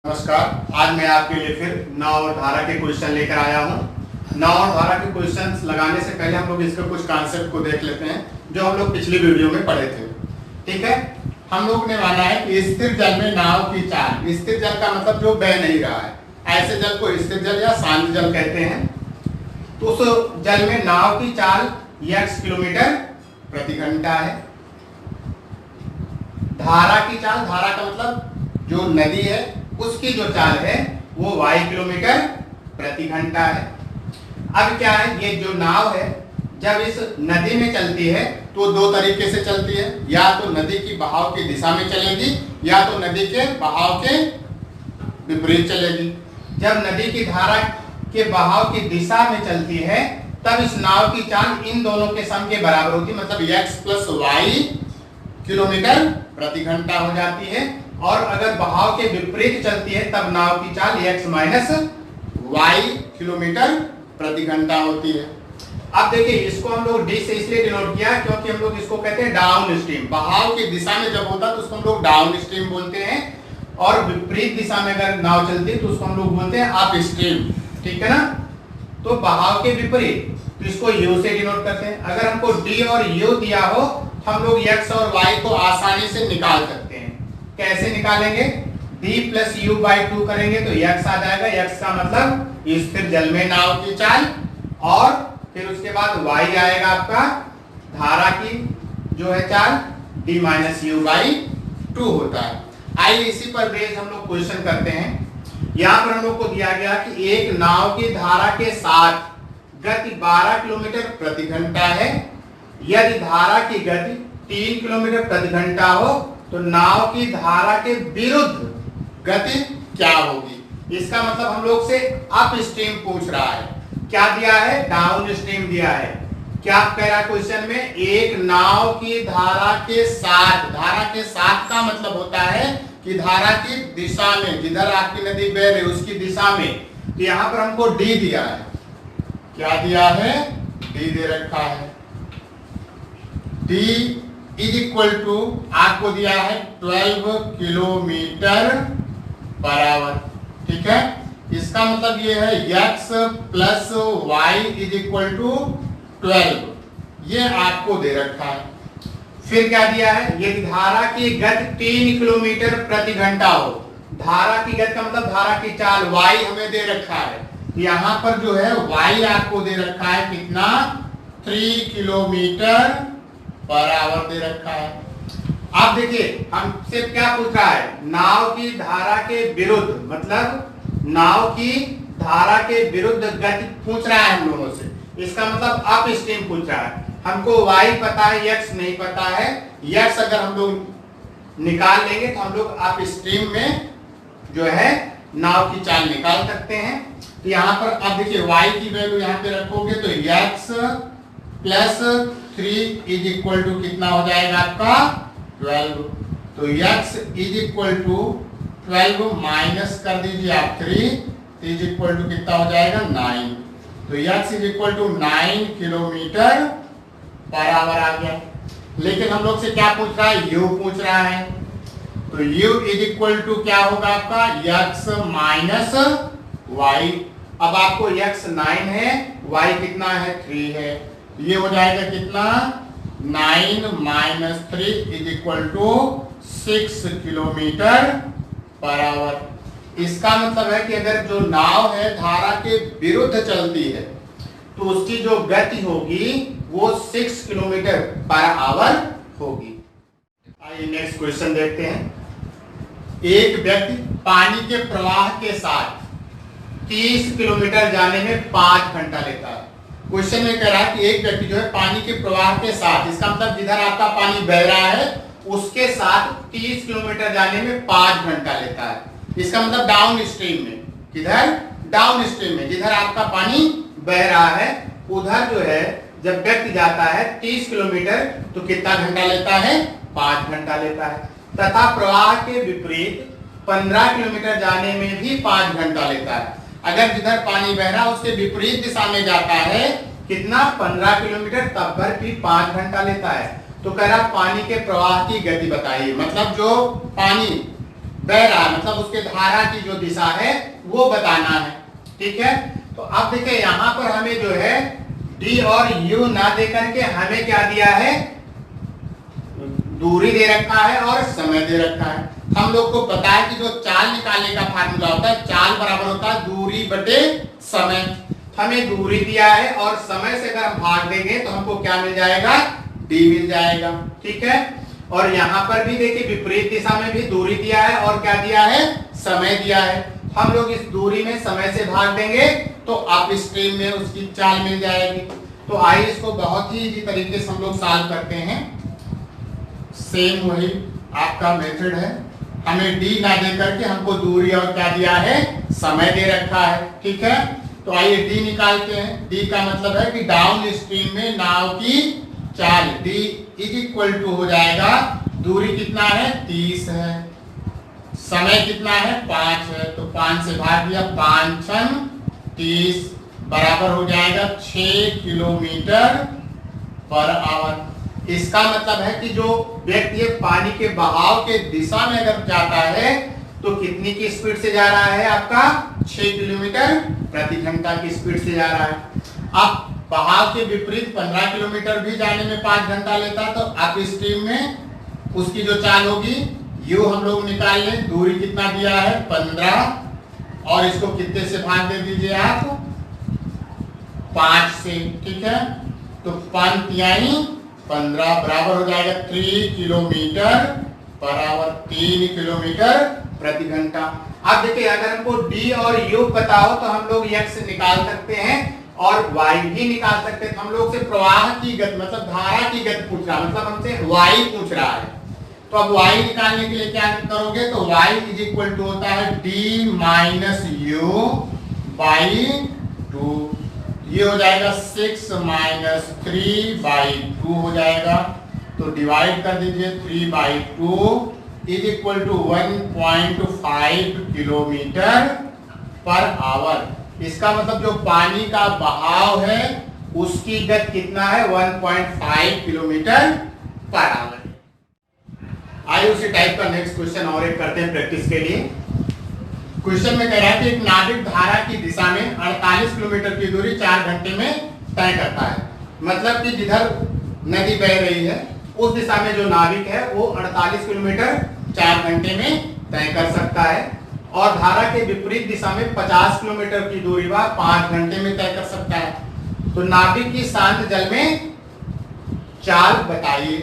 नमस्कार। आज मैं आपके लिए फिर नाव और धारा के क्वेश्चन लेकर आया हूँ। नाव और धारा के क्वेश्चंस लगाने से पहले हम लोग इसके कुछ कॉन्सेप्ट को देख लेते हैं जो हम लोग पिछली वीडियो में पढ़े थे। ठीक है, हम लोग ने माना है कि स्थिर जल में नाव की चाल, स्थिर जल का मतलब जो बह नहीं रहा है, ऐसे जल को स्थिर जल या शांत जल कहते हैं। तो उस जल में नाव की चाल x किलोमीटर प्रति घंटा है। धारा की चाल, धारा का मतलब जो नदी है उसकी जो चाल है वो y किलोमीटर प्रति घंटा है। अब क्या है, ये जो नाव है जब इस नदी में चलती है तो दो तरीके से चलती है, या तो नदी की बहाव की दिशा में चलेगी या तो नदी के बहाव के विपरीत चलेगी। जब नदी की धारा के बहाव की दिशा में चलती है तब इस नाव की चाल इन दोनों के सम के बराबर होती है, मतलब x प्लस वाई किलोमीटर प्रति घंटा हो जाती है। और अगर बहाव के विपरीत चलती है तब नाव की चाल x माइनस वाई किलोमीटर प्रति घंटा होती है। अब देखिए, इसको हम लोग d से इसलिए डिनोट किया क्योंकि हम लोग इसको कहते हैं डाउन स्ट्रीम। बहाव की दिशा में जब होता है तो उसको हम लोग डाउन स्ट्रीम बोलते हैं, और विपरीत दिशा में अगर नाव चलती है तो उसको हम लोग बोलते हैं अप स्ट्रीम। ठीक है ना, तो बहाव के विपरीत तो इसको u से डिनोट करते हैं। अगर हमको d और u दिया हो हम लोग x और y को आसानी से निकाल सकते हैं। कैसे निकालेंगे, d प्लस u बाई 2 करेंगे तो x आ जाएगा। x का मतलब स्थिर जल में नाव की चाल, और फिर उसके बाद y आएगा आपका धारा की जो है चाल, d माइनस u बाई 2 होता है। आइए इसी पर बेस हम लोग क्वेश्चन करते हैं। यहाँ पर हम लोग को दिया गया कि एक नाव की धारा के साथ गति 12 किलोमीटर प्रति घंटा है। यदि धारा की गति 3 किलोमीटर प्रति घंटा हो तो नाव की धारा के विरुद्ध गति क्या होगी। इसका मतलब हम लोग से अप स्ट्रीम पूछ रहा है, क्या दिया है, डाउन स्ट्रीम दिया है। क्या कह रहा है क्वेश्चन में, एक नाव की धारा के साथ, धारा के साथ का मतलब होता है कि धारा की दिशा में, जिधर आपकी नदी बह रही उसकी दिशा में। तो यहाँ पर हमको डी दिया है, क्या दिया है, डी दे रखा है। डी इज इक्वल टू आपको दिया है 12 किलोमीटर पर आवर। ठीक है, इसका मतलब ये है x plus y is equal to 12, ये आपको दे रखा है। फिर क्या दिया है, यदि धारा की गति 3 किलोमीटर प्रति घंटा हो, धारा की गति का मतलब धारा की चाल y हमें दे रखा है। यहाँ पर जो है y आपको दे रखा है कितना, 3 किलोमीटर पर आवर दे रखा है। अब देखिए हमसे क्या पूछ रहा है, नाव की धारा के विरुद्ध, मतलब नाव की धारा के विरुद्ध गति पूछ रहा है हम लोगों से। इसका मतलब अप स्ट्रीम पूछ रहा है। हमको y पता है, x नहीं पता है। x अगर हम लोग निकाल लेंगे तो हम लोग अप स्ट्रीम में जो है नाव की चाल निकाल सकते हैं। तो यहाँ पर अब देखिए y की वैल्यू यहाँ पे रखोगे तो x plus 3 is equal to कितना हो जाएगा आपका 12। तो x is equal to 12 minus कर दीजिए आप 3 इज इक्वल टू कितना हो जाएगा 9। तो x is equal to 9 kilometre per hour आ गया। लेकिन हम लोग से क्या पूछ रहा है, u पूछ रहा है। तो u इज इक्वल टू क्या होगा आपका x माइनस y। अब आपको x 9 है, y कितना है 3 है, ये हो जाएगा कितना 9 minus 3 is equal to 6 kilometre per hour. इसका मतलब है कि अगर जो नाव है धारा के विरुद्ध चलती है तो उसकी जो गति होगी वो 6 किलोमीटर पर आवर होगी। आइए नेक्स्ट क्वेश्चन देखते हैं। एक व्यक्ति पानी के प्रवाह के साथ 30 किलोमीटर जाने में 5 घंटा लेता है। क्वेश्चन में कह रहा है कि एक व्यक्ति जो है पानी के प्रवाह के साथ, इसका मतलब जिधर आपका पानी बह रहा है उसके साथ 30 किलोमीटर जाने में 5 घंटा लेता है। इसका मतलब डाउन स्ट्रीम में, किधर, डाउन स्ट्रीम में, जिधर आपका पानी बह रहा है उधर जो है जब व्यक्ति जाता है 30 किलोमीटर तो कितना घंटा लेता है, 5 घंटा लेता है। तथा प्रवाह के विपरीत 15 किलोमीटर जाने में भी 5 घंटा लेता है। अगर जिधर पानी बह रहा उसके विपरीत दिशा में जाता है कितना, 15 किलोमीटर, तब पर भी 5 घंटा लेता है। तो कह रहा पानी के प्रवाह की गति बताइए, मतलब जो पानी बह रहा है, मतलब उसके धारा की जो दिशा है वो बताना है। ठीक है, तो अब देखिए यहां पर हमें जो है डी और यू ना दे करके हमें क्या दिया है, दूरी दे रखा है और समय दे रखा है। हम लोग को पता है कि जो चाल निकालने का फार्मूला होता है, चाल बराबर होता है दूरी बटे समय। हमें दूरी दिया है और समय से अगर हम भाग देंगे तो हमको क्या मिल जाएगा, डी मिल जाएगा। ठीक है, और यहाँ पर भी देखिए विपरीत दिशा में भी दूरी दिया है और क्या दिया है, समय दिया है। हम लोग इस दूरी में समय से भाग देंगे तो अप स्ट्रीम में उसकी चाल मिल जाएगी। तो आइए इसको बहुत ही इजी तरीके से हम लोग सॉल्व करते हैं। सेम वही आपका मेथड है, हमें डी ना दे करके हमको दूरी और क्या दिया है, समय दे रखा है। ठीक है, तो आइए डी निकालते हैं। डी का मतलब है कि डाउन स्ट्रीम में नाव की चाल, डी इज इक्वल टू हो जाएगा, दूरी कितना है 30 है, समय कितना है 5 है, तो 5 से भाग दिया, 5 छन 30 बराबर हो जाएगा 6 किलोमीटर पर आवर। इसका मतलब है कि जो व्यक्ति पानी के बहाव के दिशा में अगर जाता है तो कितनी की स्पीड से जा रहा है, आपका 6 किलोमीटर प्रति घंटा की स्पीड से जा रहा है। अब बहाव के विपरीत 15 किलोमीटर भी जाने में 5 घंटा लेता, तो अप स्ट्रीम में उसकी जो चाल होगी, यू हम लोग निकाल लें, दूरी कितना दिया है 15 और इसको कितने से भाग दे दीजिए आप, 5 से। ठीक है, तो 5 तिहाई 15 बराबर हो जाएगा 3 किलोमीटर पर आवर, 3 किलोमीटर प्रति घंटा। अब देखिए अगर हमको डी और यू पता हो तो हम लोग एक्स निकाल सकते हैं और वाई भी निकाल सकते हैं। हम लोग से प्रवाह की गति मतलब धारा की गति पूछ रहा है, मतलब हमसे वाई पूछ रहा है। तो अब वाई निकालने के लिए क्या करोगे, तो वाई इज इक्वल टू होता है डी माइनस यू बाई 2, ये हो जाएगा 6 माइनस 3 बाई 2 हो जाएगा, तो डिवाइड कर दीजिए 3 by 2 is equal to 1.5 kilometre per hour. इसका मतलब जो पानी का बहाव है उसकी गति कितना है, 1.5 किलोमीटर पर आवर। आइए उसी टाइप का नेक्स्ट क्वेश्चन और एक करते हैं प्रैक्टिस के लिए। क्वेश्चन में कह रहा है कि एक नाविक धारा की दिशा में 48 किलोमीटर की दूरी 4 घंटे में तय करता है। मतलब कि जिधर नदी बह रही है उस दिशा में जो नाविक है वो 48 किलोमीटर 4 घंटे में तय कर सकता है, और धारा के विपरीत दिशा में 50 किलोमीटर की दूरी वह 5 घंटे में तय कर सकता है। तो नाविक की शांत जल में चाल बताइए।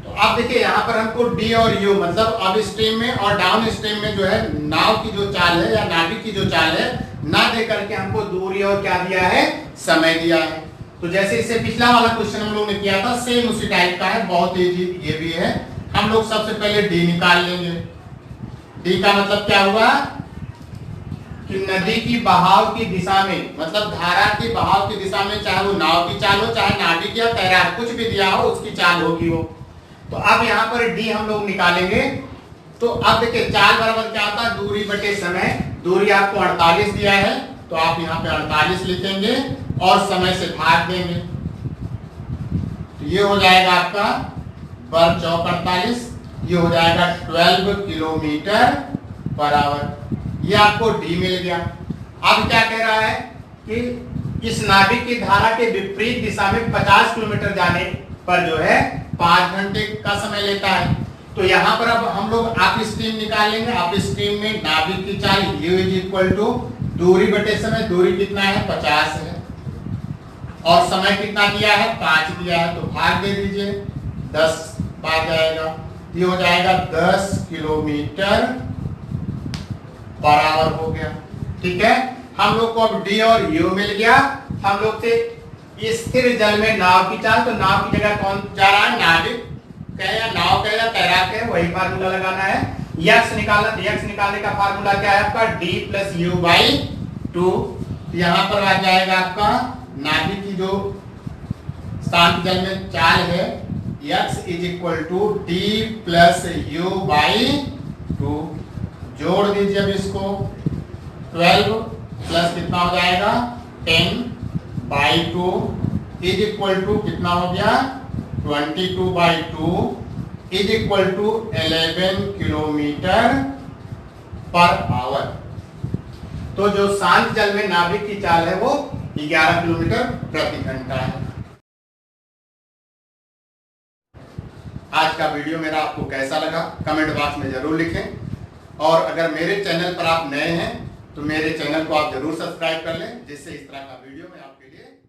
तो अब देखिए यहाँ पर हमको डी और यू मतलब अप स्ट्रीम में और डाउन स्ट्रीम में जो है नाव की जो चाल है या नाविक की जो चाल है ना दे करके हमको दूरी और क्या दिया है, समय दिया है। तो जैसे इससे पिछला वाला क्वेश्चन हम लोग ने किया था सेम उसी टाइप का है, बहुत इजी ये भी है। हम लोग सबसे पहले डी निकाल लेंगे। डी का मतलब क्या हुआ कि नदी की बहाव की दिशा में मतलब धारा की बहाव की दिशा में, चाहे वो नाव की चाल हो चाहे नाविक या तैराक कुछ भी दिया हो उसकी चाल होगी वो। तो अब यहाँ पर डी हम लोग निकालेंगे। तो अब देखिए चाल बराबर क्या होता है, दूरी बटे समय। दूरी आपको 48 दिया है तो आप यहाँ पे 48 लिखेंगे और समय से भाग देंगे, तो ये हो जाएगा आपका बर चौक 48, ये हो जाएगा 12 किलोमीटर पर आवर। ये आपको डी मिल गया। अब क्या कह रहा है कि इस नाविक की धारा के विपरीत दिशा में 50 किलोमीटर जाने पर जो है 5 घंटे का समय लेता है। तो यहाँ पर अब हम लोग अप स्ट्रीम निकालेंगे। अप स्ट्रीम में नाविक की चाल u इज इक्वल टू दूरी बटे समय। दूरी कितना है 50 है और समय कितना दिया है 5 दिया है, तो भाग दे दीजिए 10 भाग जाएगा, ये हो जाएगा 10 किलोमीटर पर आवर हो गया। ठीक है, हम लोग को अब डी और यू मिल गया। हम लोग से स्थिर जल में नाव की चाल, तो नाव की जगह कौन जा रहा है, नाविक कहे या नाव कहे या तैराक है, वही फार्मूला लगाना है। यक्स निकालना, यक्स निकालने का फार्मूला क्या है आपका d प्लस यू बाई 2। यहाँ पर आ जाएगा आपका नाविक की जो शांत जल में चाल है x is equal to d plus u by 2। जोड़ दीजिए अब इसको, 12 प्लस कितना हो जाएगा 10 बाई 2 इज इक्वल टू कितना हो गया 22 by 2 is equal to 11 kilometre per hour. तो जो शांत जल में नाभिक की चाल है वो 11 किलोमीटर प्रति घंटा है। आज का वीडियो मेरा आपको कैसा लगा कमेंट बॉक्स में जरूर लिखें, और अगर मेरे चैनल पर आप नए हैं तो मेरे चैनल को आप जरूर सब्सक्राइब कर लें, जिससे इस तरह का वीडियो मैं आपके लिए